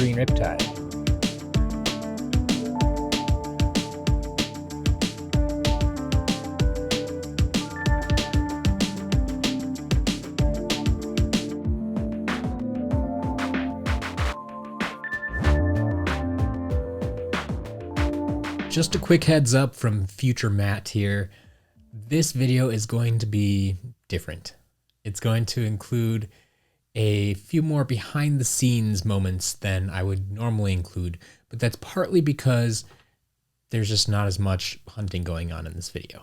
green riptide. Just a quick heads up from future Matt here. This video is going to be different. It's going to include a few more behind the scenes moments than I would normally include, but that's partly because there's just not as much hunting going on in this video.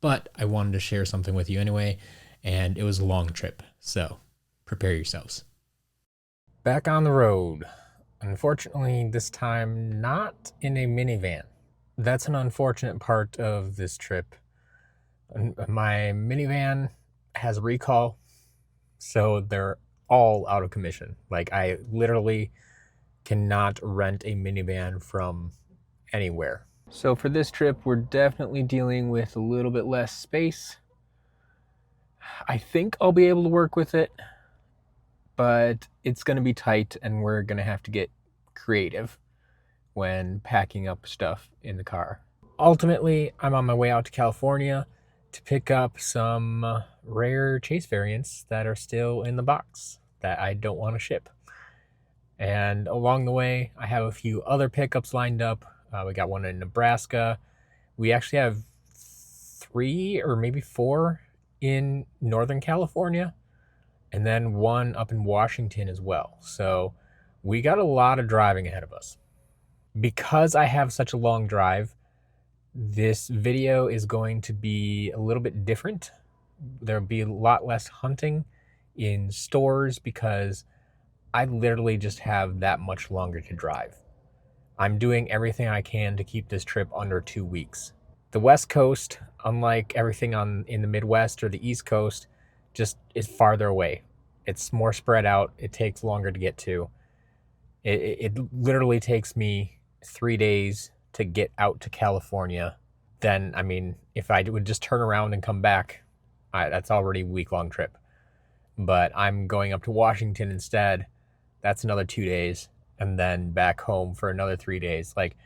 But I wanted to share something with you anyway, and it was a long trip, so prepare yourselves. Back on the road. Unfortunately, this time not in a minivan. That's an unfortunate part of this trip. My minivan has a recall, so they're all out of commission. Like, I literally cannot rent a minivan from anywhere. So for this trip, we're definitely dealing with a little bit less space. I think I'll be able to work with it, but it's going to be tight and we're going to have to get creative when packing up stuff in the car. Ultimately, I'm on my way out to California to pick up some rare chase variants that are still in the box that I don't want to ship. And along the way, I have a few other pickups lined up. We got one in Nebraska. We actually have 3 or maybe 4 in Northern California, and then one up in Washington as well. So we got a lot of driving ahead of us. Because I have such a long drive, this video is going to be a little bit different. There'll be a lot less hunting in stores because I literally just have that much longer to drive. I'm doing everything I can to keep this trip under 2 weeks. The West Coast, unlike everything in the Midwest or the East Coast, just is farther away. It's more spread out. It takes longer to get to. It literally takes me 3 days to get out to California. Then, I mean, if I would just turn around and come back, that's already a week-long trip. But I'm going up to Washington instead. That's another 2 days, and then back home for another 3 days. Like,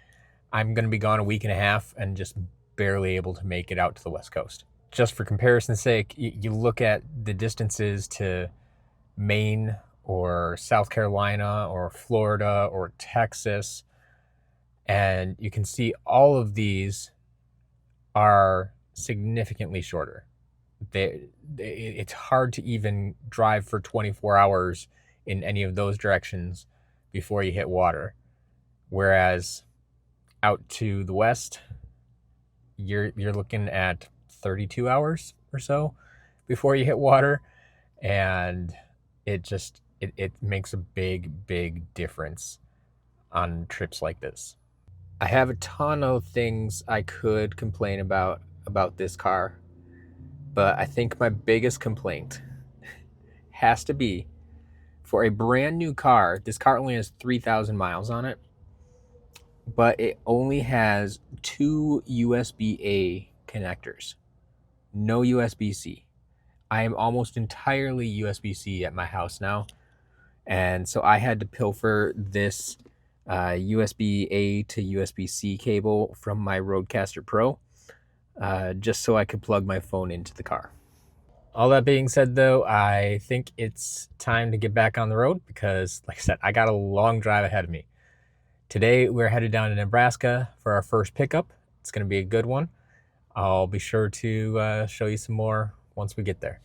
I'm going to be gone a week and a half and just barely able to make it out to the West Coast. Just for comparison's sake, you look at the distances to Maine or South Carolina or Florida or Texas, and you can see all of these are significantly shorter. It's hard to even drive for 24 hours in any of those directions before you hit water. Whereas out to the west, you're looking at 32 hours or so before you hit water. And it makes a big difference on trips like this. I have a ton of things I could complain about this car, but I think my biggest complaint has to be for a brand new car. This car only has 3,000 miles on it, but it only has 2 USB-A connectors, no USB-C. I am almost entirely USB-C at my house now, and so I had to pilfer this USB-A to USB-C cable from my Rodecaster Pro just so I could plug my phone into the car. All that being said, though, I think it's time to get back on the road because, like I said, I got a long drive ahead of me. Today, we're headed down to Nebraska for our first pickup. It's going to be a good one. I'll be sure to show you some more once we get there.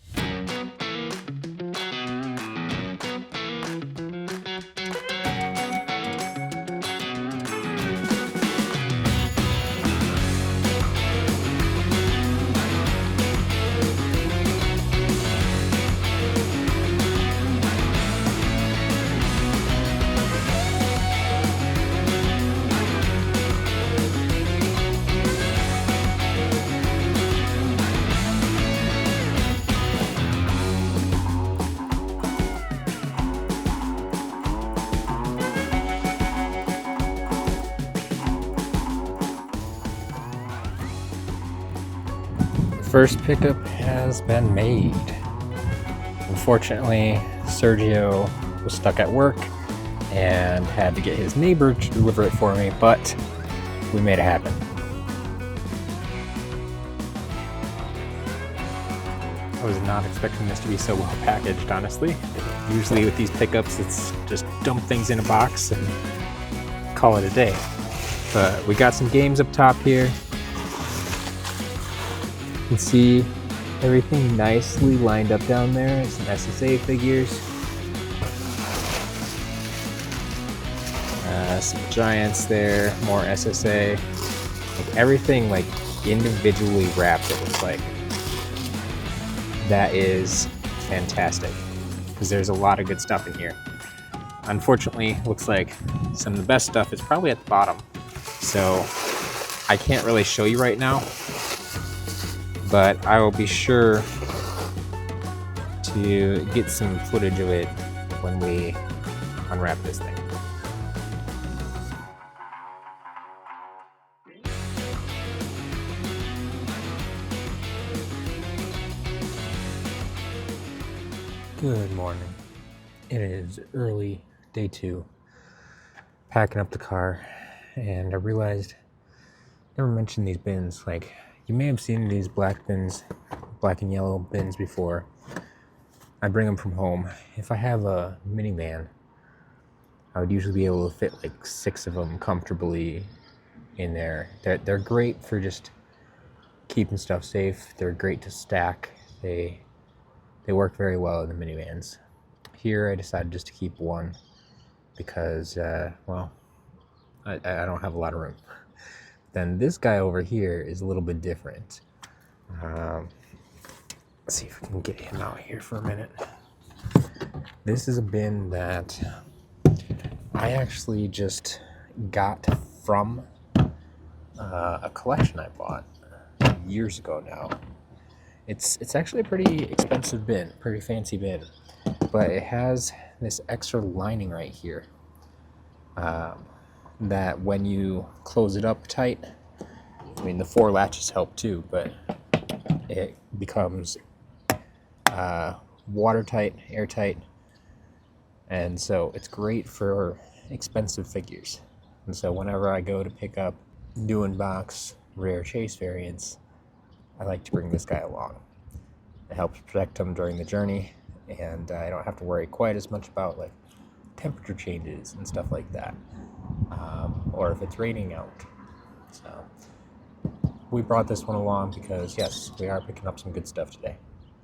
First pickup has been made. Unfortunately, Sergio was stuck at work and had to get his neighbor to deliver it for me, but we made it happen. I was not expecting this to be so well packaged, honestly. Usually with these pickups, it's just dump things in a box and call it a day. But we got some games up top here. You can see everything nicely lined up down there. Some SSA figures. Some Giants there, more SSA. Like everything like individually wrapped, it looks like. That is fantastic, because there's a lot of good stuff in here. Unfortunately, it looks like some of the best stuff is probably at the bottom. So I can't really show you right now, but I will be sure to get some footage of it when we unwrap this thing. Good morning. It is early day 2, packing up the car, and I realized I never mentioned these bins. Like, you may have seen these black and yellow bins before. I bring them from home. If I have a minivan, I would usually be able to fit like 6 of them comfortably in there. They're great for just keeping stuff safe. They're great to stack. They work very well in the minivans. Here, I decided just to keep one because, well, I don't have a lot of room. Then this guy over here is a little bit different. Let's see if we can get him out here for a minute. This is a bin that I actually just got from a collection I bought years ago now. It's actually a pretty expensive bin, pretty fancy bin, but it has this extra lining right here that when you close it up tight, I mean the 4 latches help too, but it becomes watertight, airtight, and so it's great for expensive figures. And so whenever I go to pick up new in-box rare chase variants, I like to bring this guy along. It helps protect them during the journey, and I don't have to worry quite as much about like temperature changes and stuff like that, or if it's raining out. So we brought this one along because yes, we are picking up some good stuff today,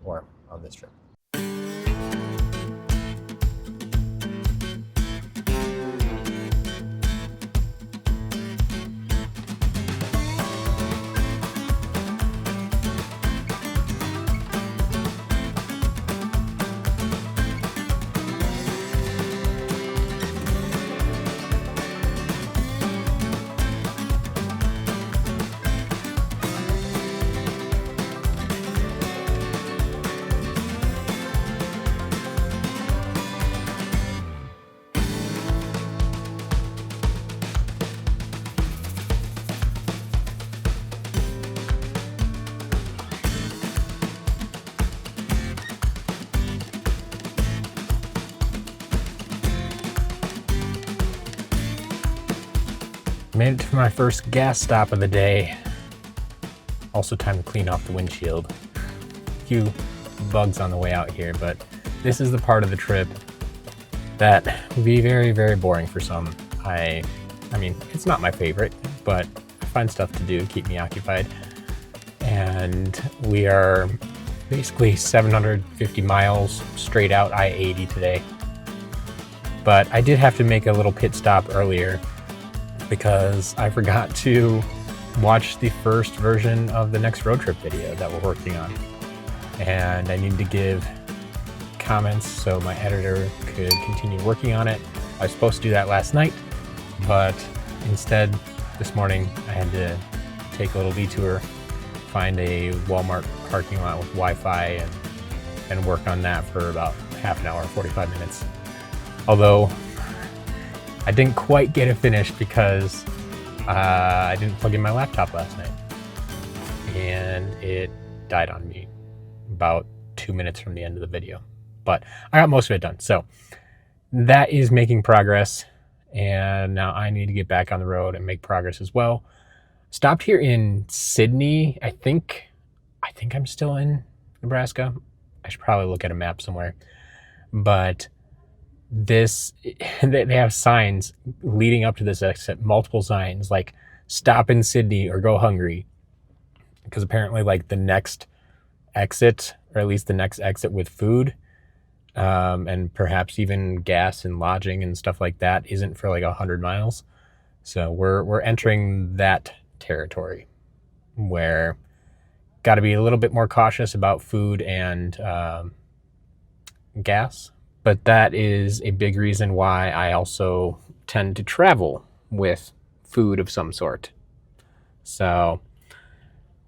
or on this trip. Made it to my first gas stop of the day. Also time to clean off the windshield. A few bugs on the way out here, but this is the part of the trip that will be very, very boring for some. I mean, it's not my favorite, but I find stuff to do, keep me occupied. And we are basically 750 miles straight out I-80 today. But I did have to make a little pit stop earlier because I forgot to watch the first version of the next road trip video that we're working on. And I need to give comments so my editor could continue working on it. I was supposed to do that last night, but instead this morning I had to take a little detour, find a Walmart parking lot with Wi-Fi and work on that for about half an hour, 45 minutes. Although I didn't quite get it finished because I didn't plug in my laptop last night and it died on me about 2 minutes from the end of the video. But I got most of it done. So that is making progress, and now I need to get back on the road and make progress as well. Stopped here in Sydney. I think I'm still in Nebraska. I should probably look at a map somewhere. But this, they have signs leading up to this exit, multiple signs like stop in Sydney or go hungry. Because apparently like the next exit, or at least the next exit with food, and perhaps even gas and lodging and stuff like that, isn't for like 100 miles. So we're entering that territory where got to be a little bit more cautious about food and gas. But that is a big reason why I also tend to travel with food of some sort. So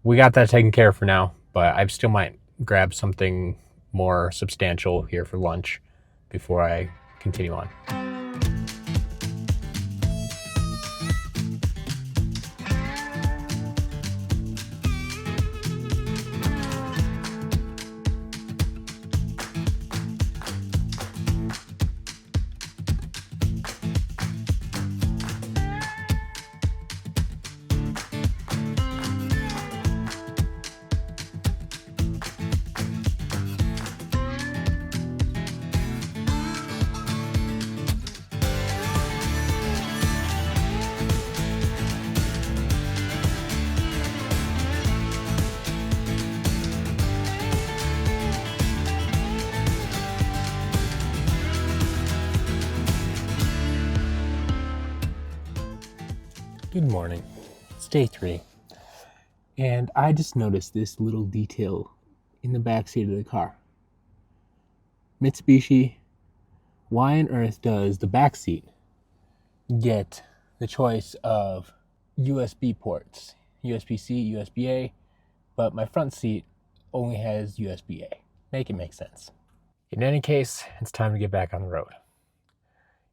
we got that taken care of for now, but I still might grab something more substantial here for lunch before I continue on. Good morning. It's day 3. And I just noticed this little detail in the backseat of the car. Mitsubishi, why on earth does the backseat get the choice of USB ports? USB-C, USB-A, but my front seat only has USB-A. Make it make sense. In any case, it's time to get back on the road.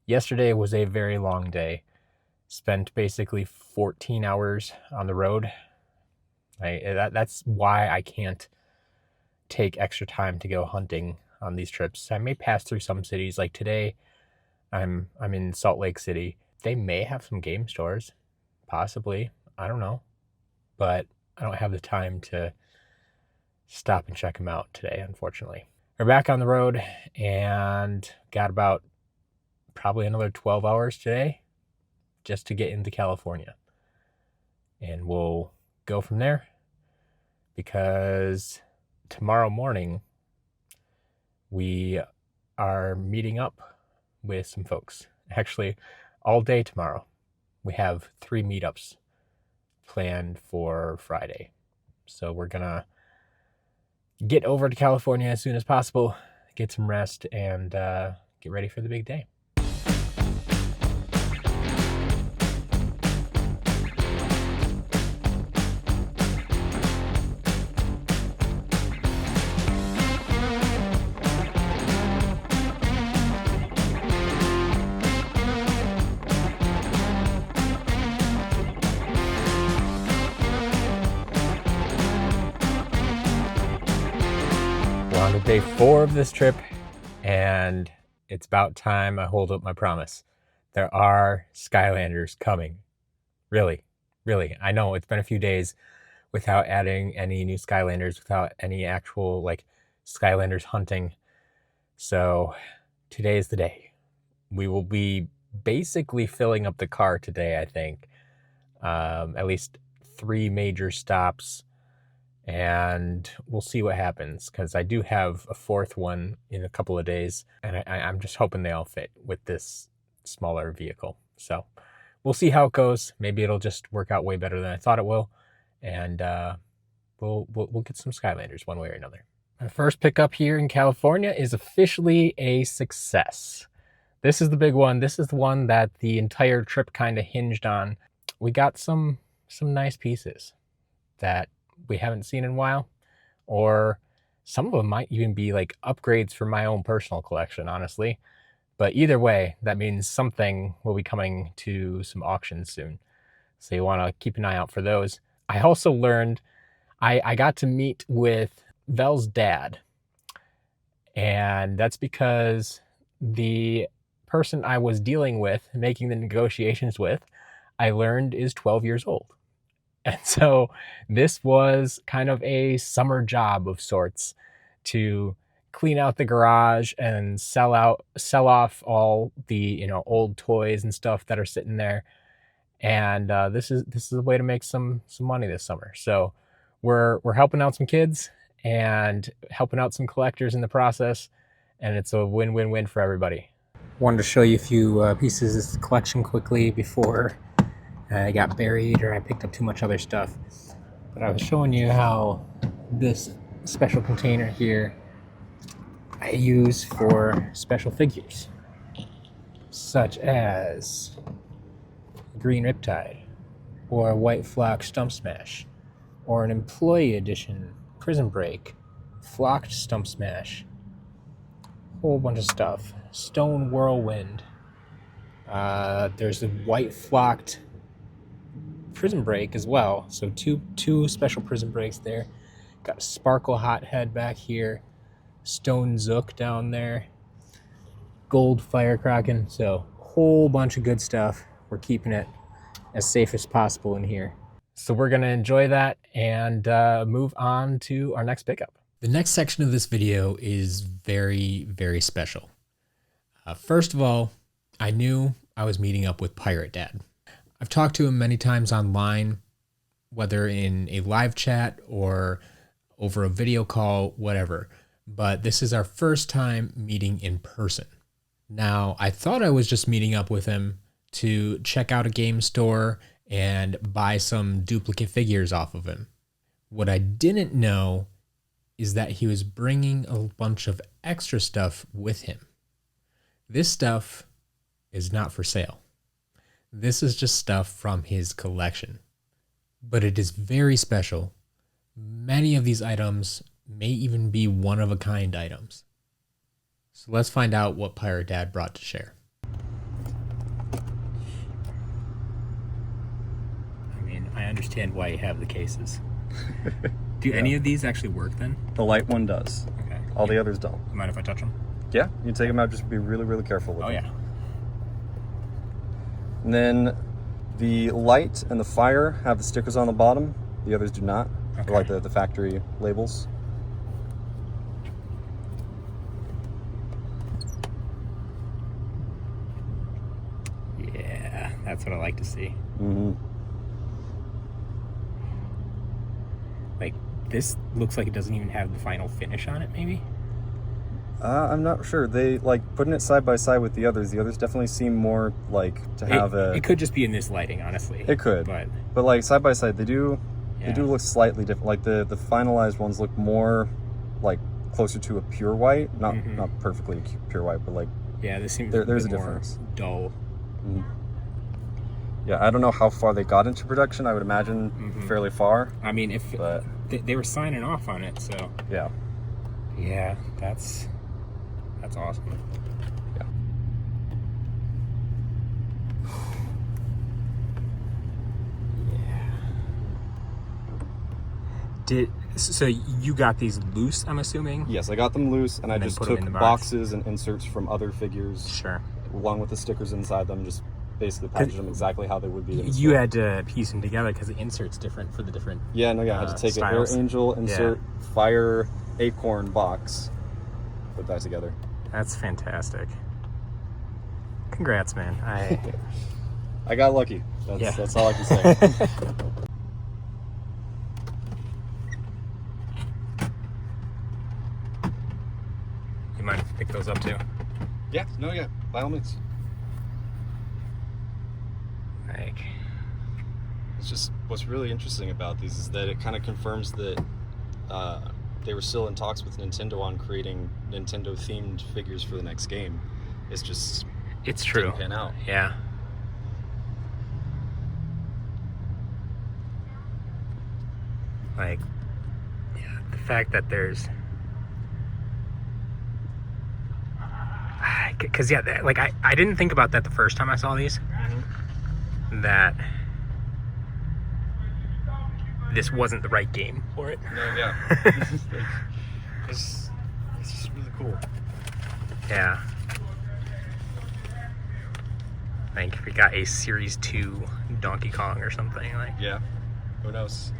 Yesterday was a very long day. Spent basically 14 hours on the road. That's why I can't take extra time to go hunting on these trips. I may pass through some cities. Like today, I'm in Salt Lake City. They may have some game stores, possibly. I don't know, but I don't have the time to stop and check them out today, unfortunately. We're back on the road and got about probably another 12 hours today just to get into California. And we'll go from there because tomorrow morning we are meeting up with some folks. Actually, all day tomorrow. We have 3 meetups planned for Friday. So we're gonna get over to California as soon as possible, get some rest, and get ready for the big day. We're on to day 4 of this trip, and it's about time I hold up my promise. There are Skylanders coming. Really. I know it's been a few days without adding any new Skylanders, without any actual like Skylanders hunting. So today is the day. We will be basically filling up the car today, I think. At least 3 major stops. And we'll see what happens, because I do have a 4th one in a couple of days, and I'm just hoping they all fit with this smaller vehicle. So we'll see how it goes. Maybe it'll just work out way better than I thought it will, and we'll get some Skylanders one way or another. My first pickup here in California is officially a success. This is the big one. This is the one that the entire trip kind of hinged on. We got some nice pieces that we haven't seen in a while, or some of them might even be like upgrades for my own personal collection, honestly. But either way, that means something will be coming to some auctions soon. So you want to keep an eye out for those. I also learned I got to meet with Vel's dad, and that's because the person I was dealing with, making the negotiations with, I learned is 12 years old. And so this was kind of a summer job of sorts to clean out the garage and sell off all the, you know, old toys and stuff that are sitting there. And this is a way to make some money this summer. So we're helping out some kids and helping out some collectors in the process, and it's a win-win-win for everybody. Wanted to show you a few pieces of this collection quickly before I got buried or I picked up too much other stuff. But I was showing you how this special container here I use for special figures, such as Green Riptide, or a White Flock Stump Smash, or an Employee Edition Prison Break, Flocked Stump Smash, whole bunch of stuff. Stone Whirlwind. There's a White Flocked Prison Break as well, so two special Prison Breaks there. Got a Sparkle Hot Head back here, Stone Zook down there, Gold Fire Kraken, so whole bunch of good stuff. We're keeping it as safe as possible in here. So we're going to enjoy that and move on to our next pickup. The next section of this video is very, very special. First of all, I knew I was meeting up with Pirate Dad. I've talked to him many times online, whether in a live chat or over a video call, whatever. But this is our first time meeting in person. Now, I thought I was just meeting up with him to check out a game store and buy some duplicate figures off of him. What I didn't know is that he was bringing a bunch of extra stuff with him. This stuff is not for sale. This is just stuff from his collection, but it is very special. Many of these items may even be one-of-a-kind items. So let's find out what Pirate Dad brought to share. I understand why you have the cases. Do any of these actually work then? The light one does. Okay. All the others don't. You mind if I touch them? Yeah, you take them out, just be really, really careful with them. Yeah. And then the light and the fire have the stickers on the bottom. The others do not. Okay. They're like the factory labels. Yeah, that's what I like to see. Mm-hmm. Like, this looks like it doesn't even have the final finish on it, maybe? I'm not sure. They, like, putting it side by side with the others definitely seem more, like, to have It could just be in this lighting, honestly. It could. But like, side by side, they do look slightly different. Like, the finalized ones look more, like, closer to a pure white. Not perfectly pure white, but, like... Yeah, this seems there's a more difference. Dull. Mm-hmm. Yeah, I don't know how far they got into production. I would imagine fairly far. I mean, if they were signing off on it, so yeah, that's awesome. Yeah. So you got these loose, I'm assuming? Yes, I got them loose, and I just took boxes and inserts from other figures. Sure. Along with the stickers inside them, just basically packaged them exactly how they would be. You had to piece them together because the insert's different for the different I had to take styles. an Air Angel insert, Fire, Acorn box, put that together. That's fantastic. Congrats, man. I got lucky. That's all I can say. You mind if I pick those up too? Yeah, by all means. It's just what's really interesting about these is that it kind of confirms that they were still in talks with Nintendo on creating Nintendo-themed figures for the next game. It's true. Didn't pan out. Yeah. The fact that there's... Because, I didn't think about that the first time I saw these. That this wasn't the right game for it. No, yeah. It's just really cool. Yeah. Like we got a Series 2 Donkey Kong or something. Like, yeah, who knows?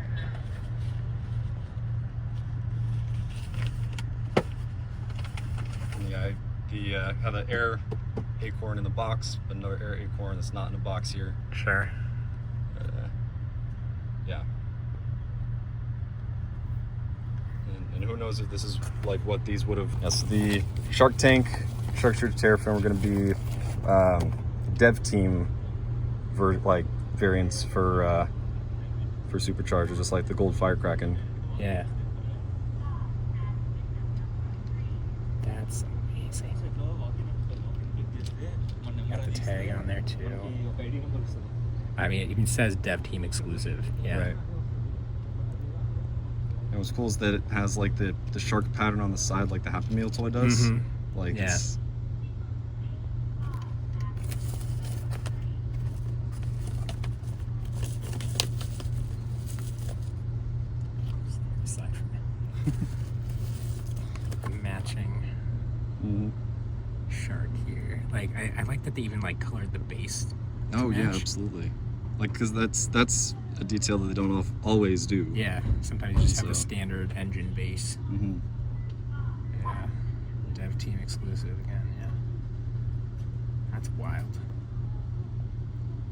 Yeah, the air acorn in the box, but another air acorn that's not in the box here. Sure. Yeah. And who knows if this is like what these would have. Yes, the Shark Tank, Shark Shooter Terrafilm are going to be dev team variants for superchargers, just like the Gold Firecracken. Yeah. That's amazing. Got the tag on there too. I mean, it even says dev team exclusive. Yeah. Right. And what's cool is that it has like the shark pattern on the side, like the Happy Meal toy does. Mm-hmm. Like, yeah. It's... Aside from matching shark here. Like, I like that they even like colored the base. Oh yeah, absolutely. Like, because that's a detail that they don't always do. Yeah, sometimes you just have the standard engine base. Mm-hmm. Yeah, dev team exclusive again. Yeah, that's wild.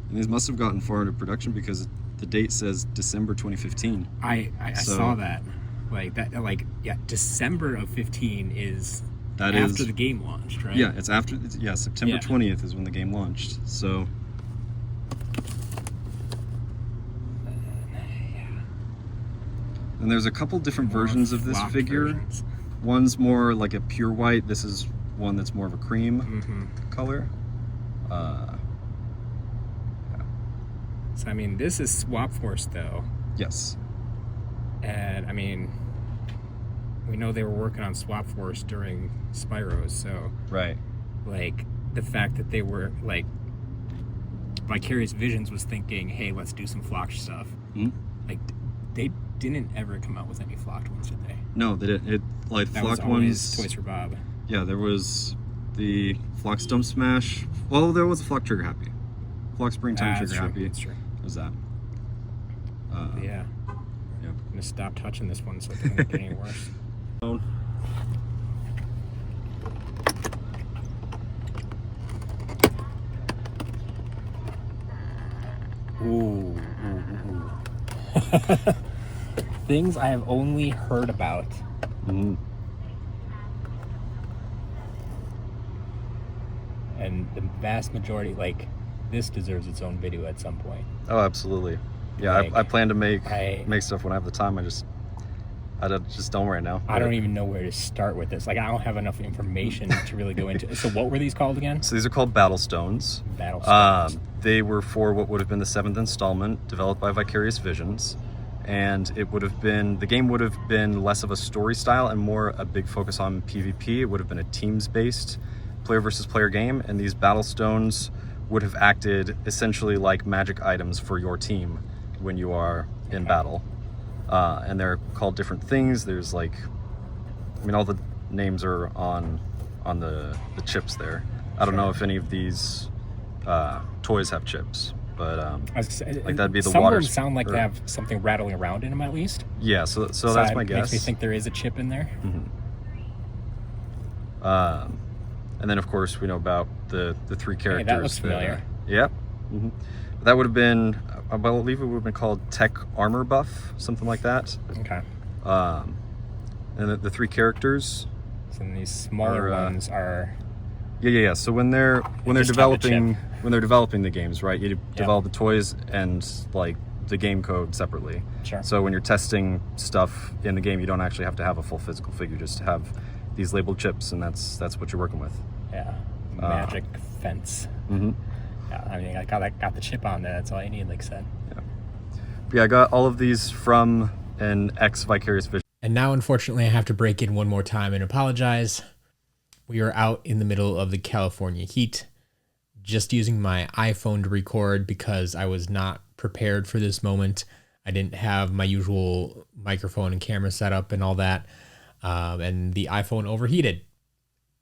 And these must have gotten far into production because the date says December 2015. I saw that. Like that. Like yeah, December of 15 is after the game launched, right? Yeah, it's after. Yeah, September 20th is when the game launched. So. And there's a couple different versions of this figure. One's more like a pure white. This is one that's more of a cream color. Yeah. So I mean, this is Swap Force though. Yes. And I mean, we know they were working on Swap Force during Spyro's, so right. Like the fact that they were like Vicarious Visions was thinking, hey, let's do some flocked stuff. Mm-hmm. Like they didn't ever come out with any flocked ones, did they? No, they didn't. That flocked ones. Toys for Bob. Yeah, there was the Flock Stump Smash. Well, there was a Flock Trigger Happy. Flock Springtime Trigger Happy. That's true. Was that? Yeah. Yeah. I'm gonna stop touching this one so it doesn't get any worse. Ooh. Things I have only heard about. Mm-hmm. And the vast majority, like, this deserves its own video at some point. Oh, absolutely. Yeah, like, I plan to make stuff when I have the time. I just don't right now. I don't even know where to start with this. Like, I don't have enough information to really go into it. So what were these called again? So these are called Battle Stones. Battle Stones. They were for what would have been the 7th installment, developed by Vicarious Visions. And the game would have been less of a story style and more a big focus on PvP. It would have been a teams-based player versus player game, and these Battle Stones would have acted essentially like magic items for your team when you are in battle. And they're called different things. There's like, I mean, all the names are on the chips there. I don't know if any of these toys have chips, but like that'd be the some water. Some of them sound like they have something rattling around in them at least. Yeah, so that's my guess. Makes me think there is a chip in there. Mm-hmm. And then of course we know about the three characters. Hey, that looks familiar. Yep. Mm-hmm. That would have been, I believe it would have been called Tech Armor Buff, something like that. Okay. And the three characters. So these smaller ones are. Yeah. So when they're developing the games, right? You develop the toys and like the game code separately. Sure. So when you're testing stuff in the game, you don't actually have to have a full physical figure. Just have these labeled chips, and that's what you're working with. Yeah. Magic fence. Mm-hmm. Yeah, I mean, I got the chip on there. That's all I need, like I said. Yeah, I got all of these from an ex-Vicarious Vision. And now, unfortunately, I have to break in one more time and apologize. We are out in the middle of the California heat, just using my iPhone to record because I was not prepared for this moment. I didn't have my usual microphone and camera setup and all that. And the iPhone overheated.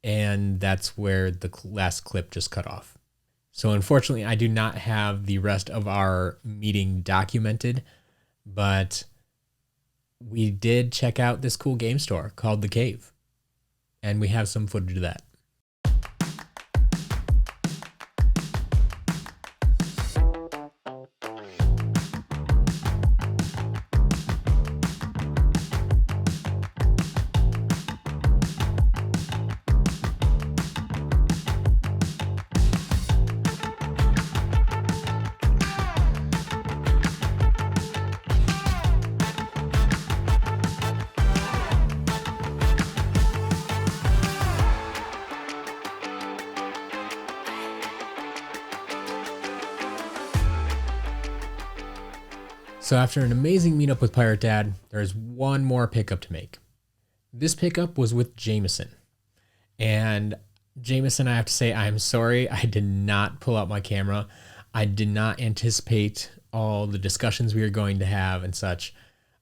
And that's where the last clip just cut off. So unfortunately, I do not have the rest of our meeting documented, but we did check out this cool game store called The Cave, and we have some footage of that. So after an amazing meetup with Pirate Dad, there's one more pickup to make. This pickup was with Jameson. And Jameson, I have to say, I'm sorry, I did not pull out my camera. I did not anticipate all the discussions we were going to have and such.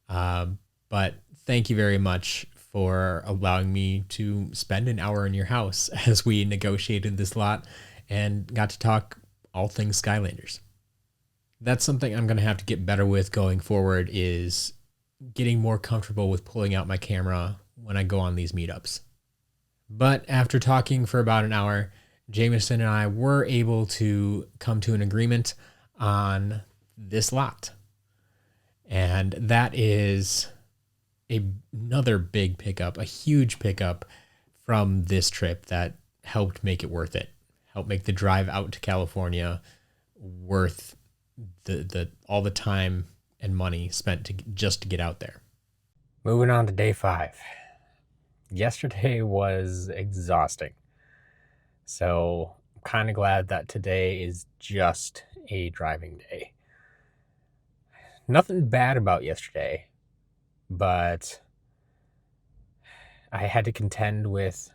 But thank you very much for allowing me to spend an hour in your house as we negotiated this lot and got to talk all things Skylanders. That's something I'm going to have to get better with going forward, is getting more comfortable with pulling out my camera when I go on these meetups. But after talking for about an hour, Jameson and I were able to come to an agreement on this lot. And that is another big pickup, a huge pickup from this trip that helped make it worth it, helped make the drive out to California worth the all the time and money spent just to get out there. Moving on to day 5. Yesterday was exhausting. So I'm kind of glad that today is just a driving day. Nothing bad about yesterday, but I had to contend with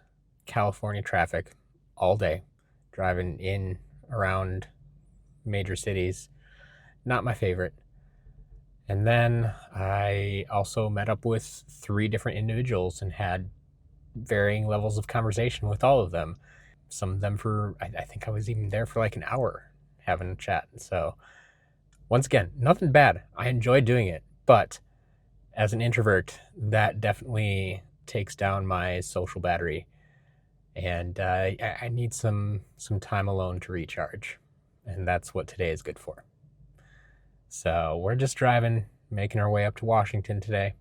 California traffic all day, driving in around major cities. Not my favorite. And then I also met up with 3 different individuals and had varying levels of conversation with all of them. Some of them for, I think I was even there for like an hour having a chat. So once again, nothing bad. I enjoyed doing it, but as an introvert, that definitely takes down my social battery. And I need some time alone to recharge. And that's what today is good for. So we're just driving, making our way up to Washington today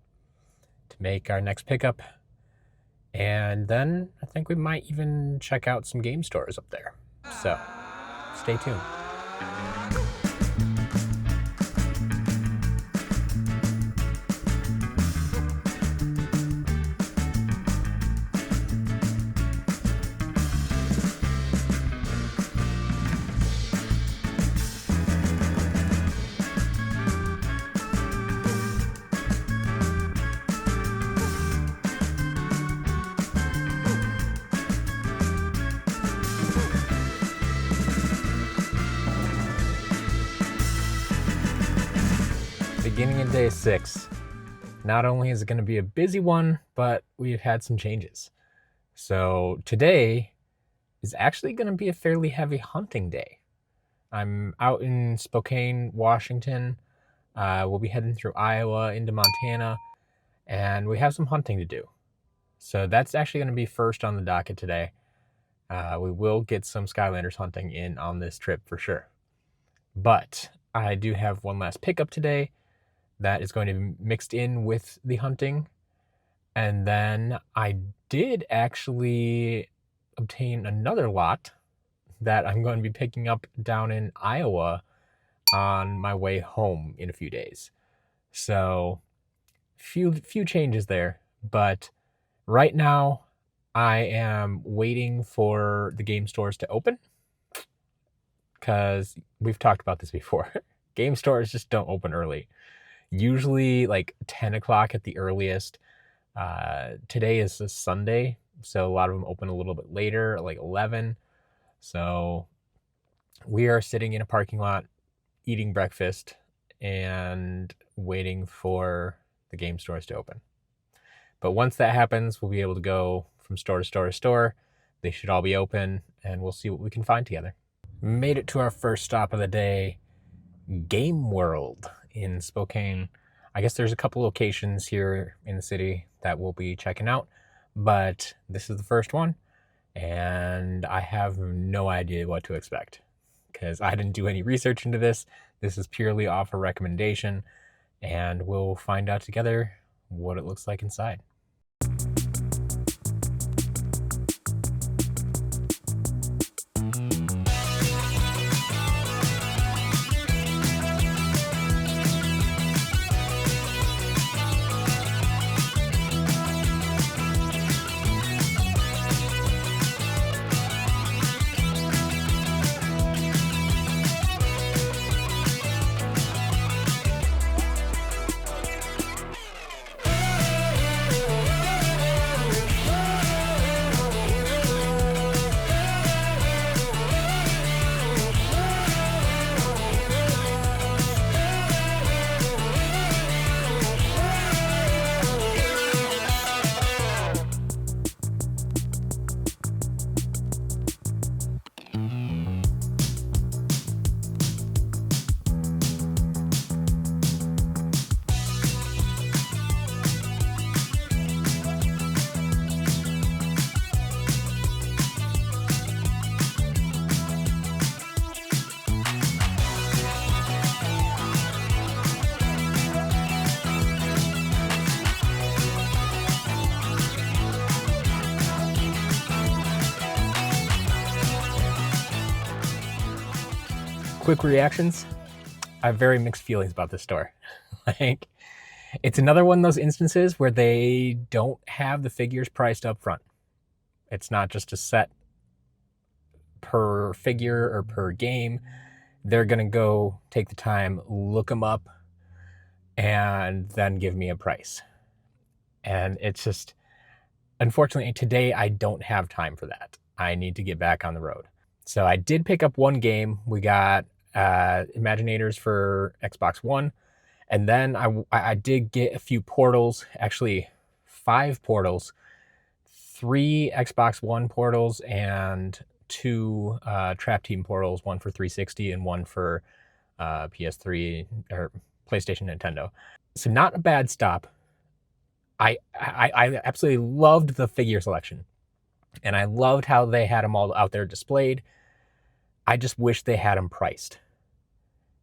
to make our next pickup. And then I think we might even check out some game stores up there. So stay tuned. Beginning of day 6. Not only is it going to be a busy one, but we've had some changes. So today is actually going to be a fairly heavy hunting day. I'm out in Spokane, Washington. We'll be heading through Iowa into Montana, and we have some hunting to do. So that's actually going to be first on the docket today. We will get some Skylanders hunting in on this trip for sure. But I do have one last pickup today that is going to be mixed in with the hunting. And then I did actually obtain another lot that I'm going to be picking up down in Iowa on my way home in a few days. So few changes there, but right now I am waiting for the game stores to open, because we've talked about this before. Game stores just don't open early. Usually like 10 o'clock at the earliest. Today is a Sunday, so a lot of them open a little bit later, like 11. So we are sitting in a parking lot, eating breakfast, and waiting for the game stores to open. But once that happens, we'll be able to go from store to store to store. They should all be open, and we'll see what we can find together. Made it to our first stop of the day, Game World in Spokane. I guess there's a couple locations here in the city that we'll be checking out, but this is the first one, and I have no idea what to expect because I didn't do any research into this. This is purely off a recommendation, and we'll find out together what it looks like inside. Quick reactions. I have very mixed feelings about this store. Like, it's another one of those instances where they don't have the figures priced up front. It's not just a set per figure or per game. They're going to go take the time, look them up, and then give me a price. And it's just, unfortunately, today I don't have time for that. I need to get back on the road. So I did pick up one game. We got Imaginators for Xbox One. And then I did get a few portals, actually 5 portals, 3 Xbox One portals and 2 Trap Team portals, one for 360 and one for PS3 or PlayStation Nintendo. So not a bad stop. I absolutely loved the figure selection, and I loved how they had them all out there displayed. I just wish they had them priced.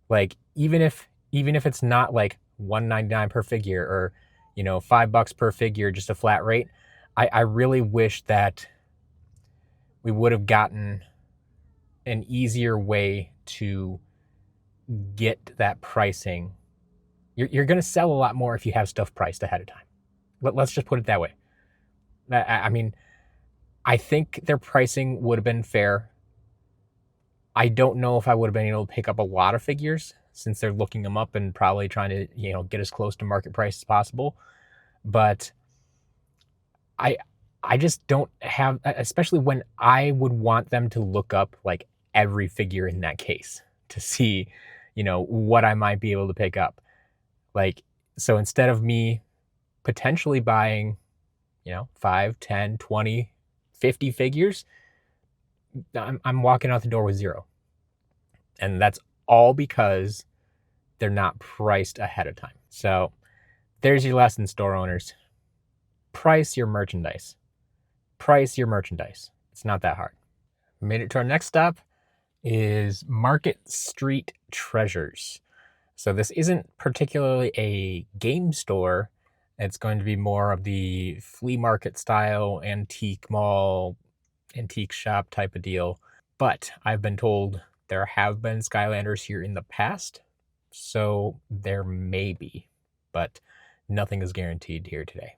Like, even if it's not like $1.99 per figure or, you know, $5 per figure, just a flat rate, I really wish that we would have gotten an easier way to get that pricing. You're going to sell a lot more if you have stuff priced ahead of time. Let's just put it that way. I mean, I think their pricing would have been fair. I don't know if I would have been able to pick up a lot of figures since they're looking them up and probably trying to, you know, get as close to market price as possible. But I just don't have, especially when I would want them to look up like every figure in that case to see, you know, what I might be able to pick up. Like, so instead of me potentially buying, you know, 5, 10, 20, 50 figures, I'm walking out the door with 0. And that's all because they're not priced ahead of time. So there's your lesson, store owners. Price your merchandise. Price your merchandise. It's not that hard. We made it to our next stop is Market Street Treasures. So this isn't particularly a game store. It's going to be more of the flea market style, antique mall, antique shop type of deal. But I've been told there have been Skylanders here in the past, so there may be, but nothing is guaranteed here today.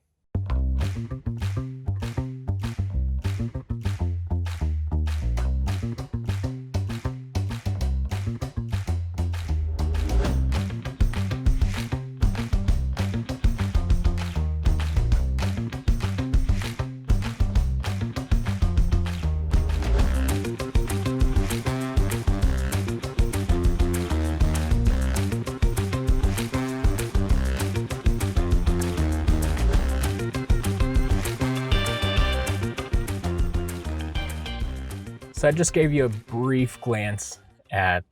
So I just gave you a brief glance at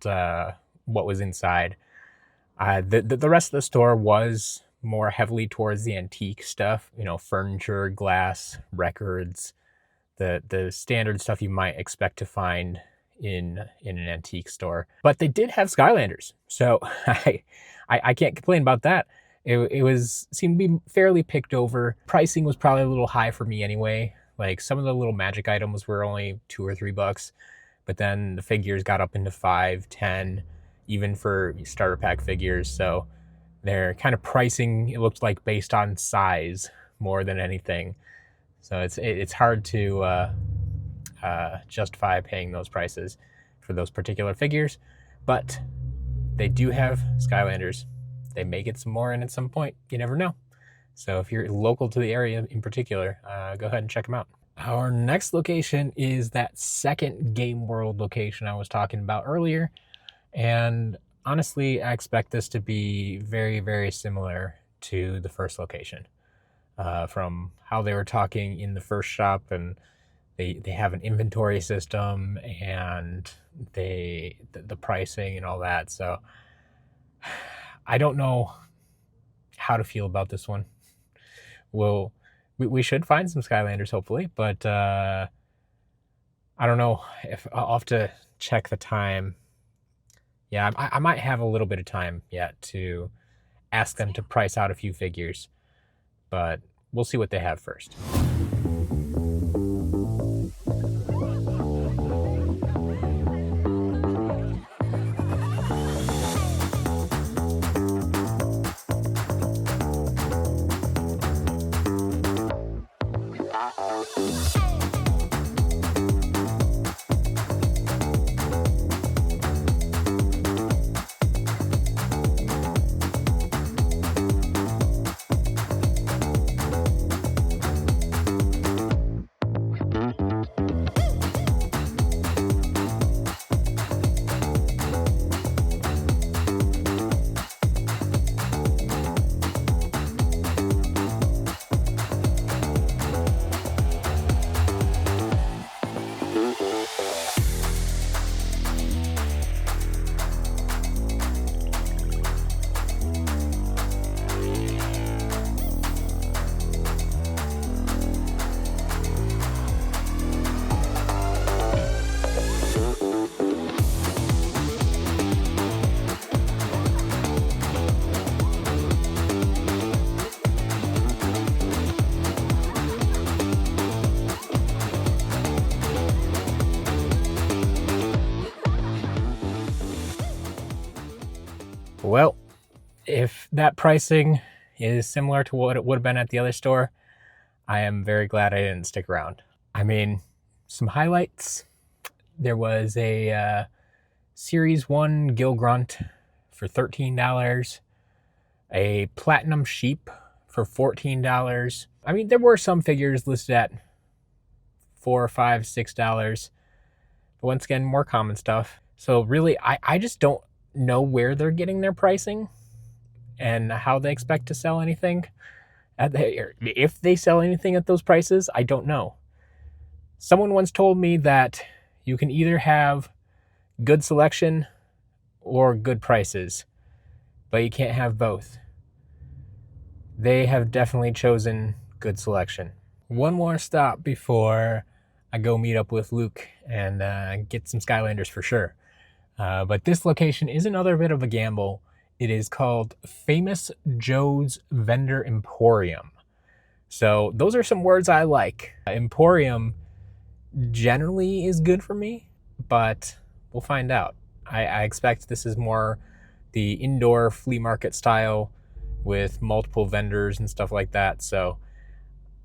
what was inside. The rest of the store was more heavily towards the antique stuff, furniture, glass, records, the standard stuff you might expect to find in an antique store. But they did have Skylanders, so I can't complain about that. It seemed to be fairly picked over. Pricing was probably a little high for me anyway. Like some of the little magic items were only $2 or $3, but then the figures got up into 5, 10, even for starter pack figures. So they're kind of pricing, it looked like, based on size more than anything. So it's hard to justify paying those prices for those particular figures, but they do have Skylanders. They may get some more in at some point. You never know. So if you're local to the area in particular, go ahead and check them out. Our next location is that second Game World location I was talking about earlier. And honestly, I expect this to be very, very similar to the first location. From how they were talking in the first shop, and they have an inventory system and the pricing and all that. So I don't know how to feel about this one. We should find some Skylanders hopefully, but I don't know if I'll have to check the time. Yeah, I might have a little bit of time yet to ask them to price out a few figures, but we'll see what they have first. Well, if that pricing is similar to what it would have been at the other store, I am very glad I didn't stick around. I mean, some highlights. There was a Series 1 Gil Grunt for $13, a Platinum Sheep for $14. I mean, there were some figures listed at $4, $5, $6, but once again, more common stuff. So really, I just don't know where they're getting their pricing and how they expect to sell anything. If they sell anything at those prices, I don't know. Someone once told me that you can either have good selection or good prices, but you can't have both. They have definitely chosen good selection. One more stop before I go meet up with Luke and get some Skylanders for sure. But this location is another bit of a gamble. It is called Famous Joe's Vendor Emporium. So those are some words I like. Emporium generally is good for me, but we'll find out. I expect this is more the indoor flea market style with multiple vendors and stuff like that. So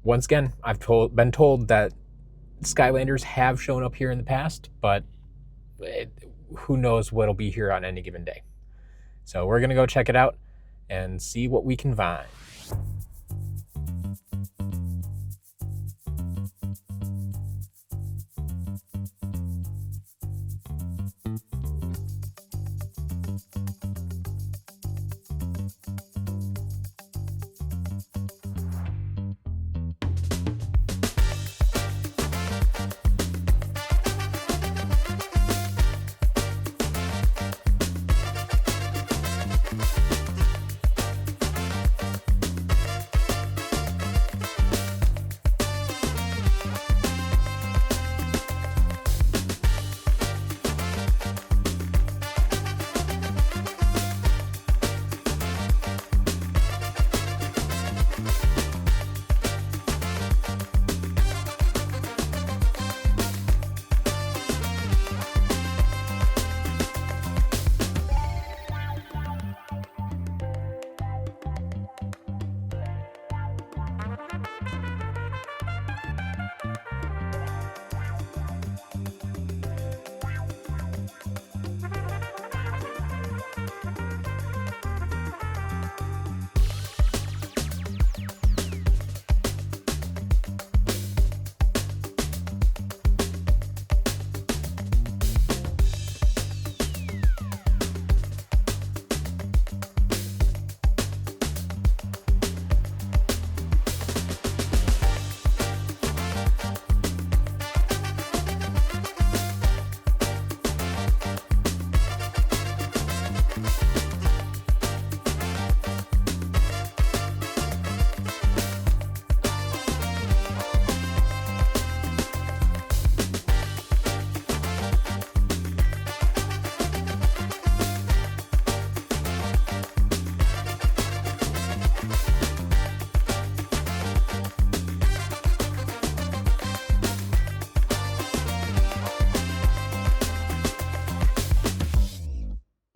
once again, I've been told that Skylanders have shown up here in the past, but who knows what'll be here on any given day. So we're gonna go check it out and see what we can find.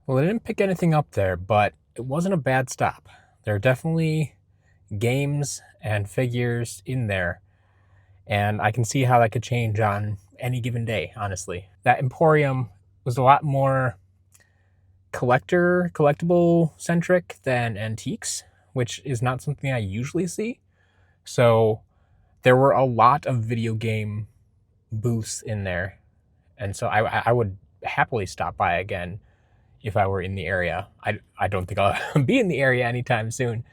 Well, I didn't pick anything up there, but it wasn't a bad stop. There are definitely games and figures in there, and I can see how that could change on any given day, honestly. That Emporium was a lot more collectible centric than antiques, which is not something I usually see. So there were a lot of video game booths in there, and so I would happily stop by again if I were in the area. I don't think I'll be in the area anytime soon,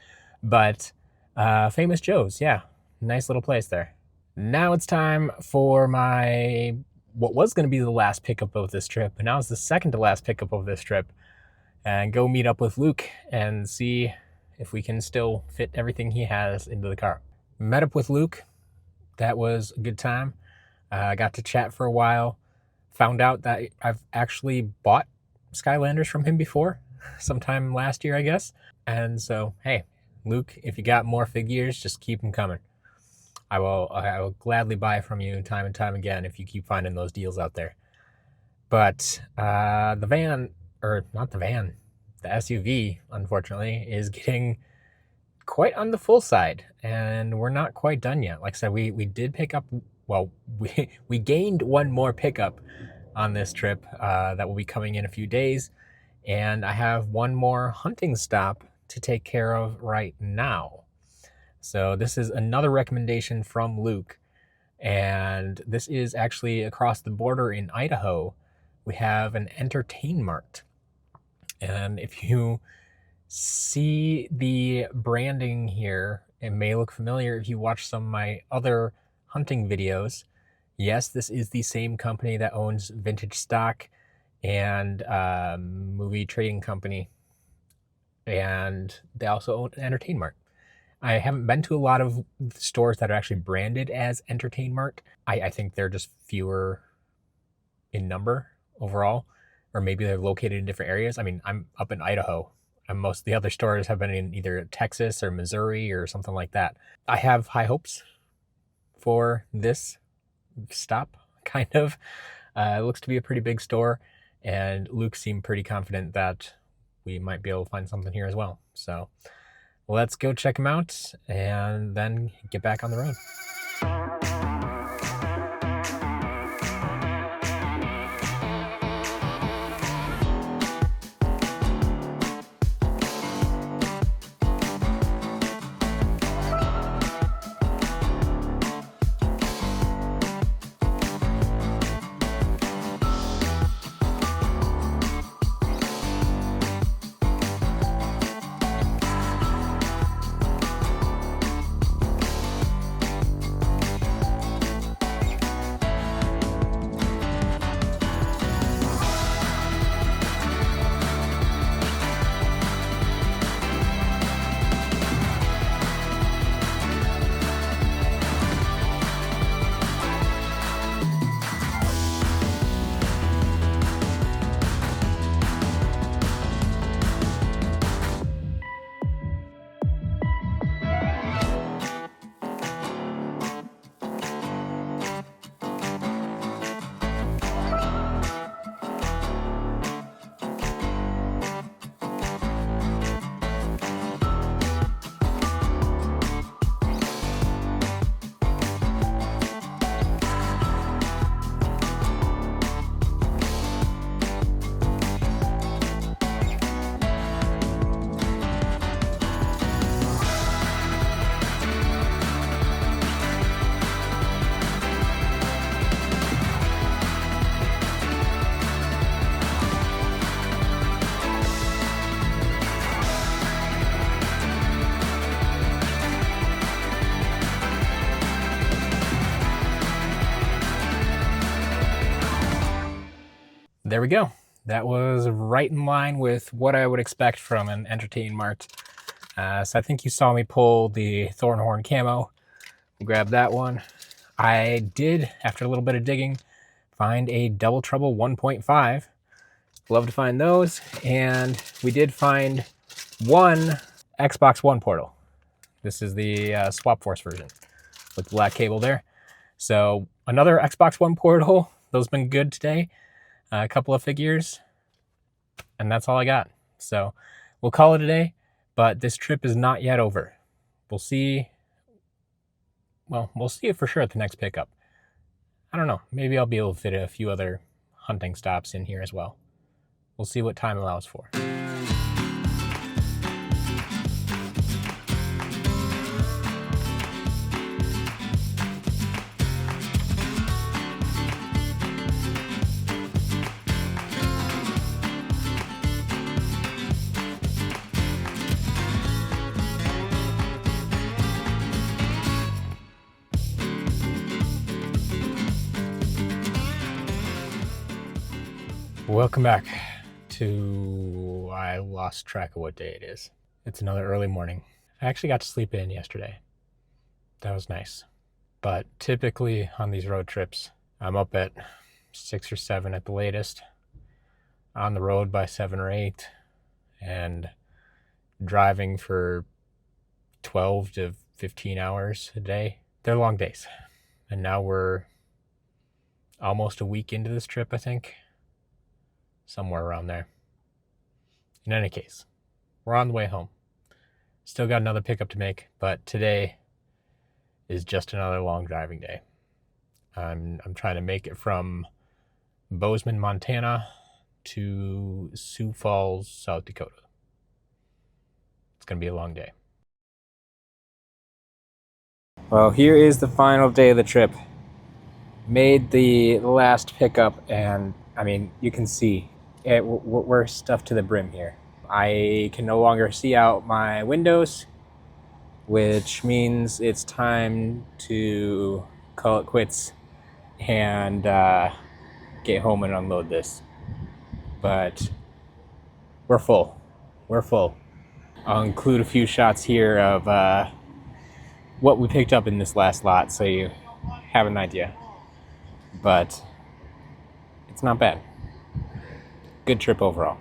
but Famous Joe's, yeah, nice little place there. Now it's time for my what was going to be the last pickup of this trip, but now it's the second to last pickup of this trip, and go meet up with Luke and see if we can still fit everything he has into the car. Met up with Luke. That was a good time. Got to chat for a while. Found out that I've actually bought Skylanders from him before, sometime last year, I guess. And so, hey, Luke, if you got more figures, just keep them coming. I will gladly buy from you time and time again if you keep finding those deals out there. But the van, or not the van, the SUV, unfortunately, is getting quite on the full side, and we're not quite done yet. Like I said, we did pick up, well, we gained one more pickup on this trip that will be coming in a few days, and I have one more hunting stop to take care of right now. So this is another recommendation from Luke, and this is actually across the border in Idaho. We have an Entertainmart, and if you see the branding here, it may look familiar if you watch some of my other hunting videos. Yes, this is the same company that owns Vintage Stock and Movie Trading Company, and they also own Entertainmart. I haven't been to a lot of stores that are actually branded as Entertainmart. I think they're just fewer in number overall, or maybe they're located in different areas. I mean, I'm up in Idaho, and most of the other stores have been in either Texas or Missouri or something like that. I have high hopes for this stop, kind of. It looks to be a pretty big store, and Luke seemed pretty confident that we might be able to find something here as well. So let's go check them out and then get back on the road. There we go. That was right in line with what I would expect from an Entertainmart. So I think you saw me pull the Thornhorn camo. Grab that one. I did, after a little bit of digging, find a Double Trouble 1.5. Love to find those. And we did find one Xbox One portal. This is the Swap Force version with the black cable there. So another Xbox One portal. Those have been good today. A couple of figures. And that's all I got. So we'll call it a day, but this trip is not yet over. We'll see. Well, we'll see it for sure at the next pickup. I don't know. Maybe I'll be able to fit a few other hunting stops in here as well. We'll see what time allows for. Welcome back to, I lost track of what day it is. It's another early morning. I actually got to sleep in yesterday. That was nice. But typically on these road trips, I'm up at 6 or 7 at the latest, on the road by 7 or 8, and driving for 12 to 15 hours a day. They're long days. And now we're almost a week into this trip, I think. Somewhere around there. In any case, we're on the way home. Still got another pickup to make, but today is just another long driving day. I'm trying to make it from Bozeman, Montana to Sioux Falls, South Dakota. It's going to be a long day. Well, here is the final day of the trip. Made the last pickup, and I mean, you can see we're stuffed to the brim here. I can no longer see out my windows, which means it's time to call it quits and get home and unload this. But we're full. We're full. I'll include a few shots here of what we picked up in this last lot so you have an idea. But it's not bad. Good trip overall.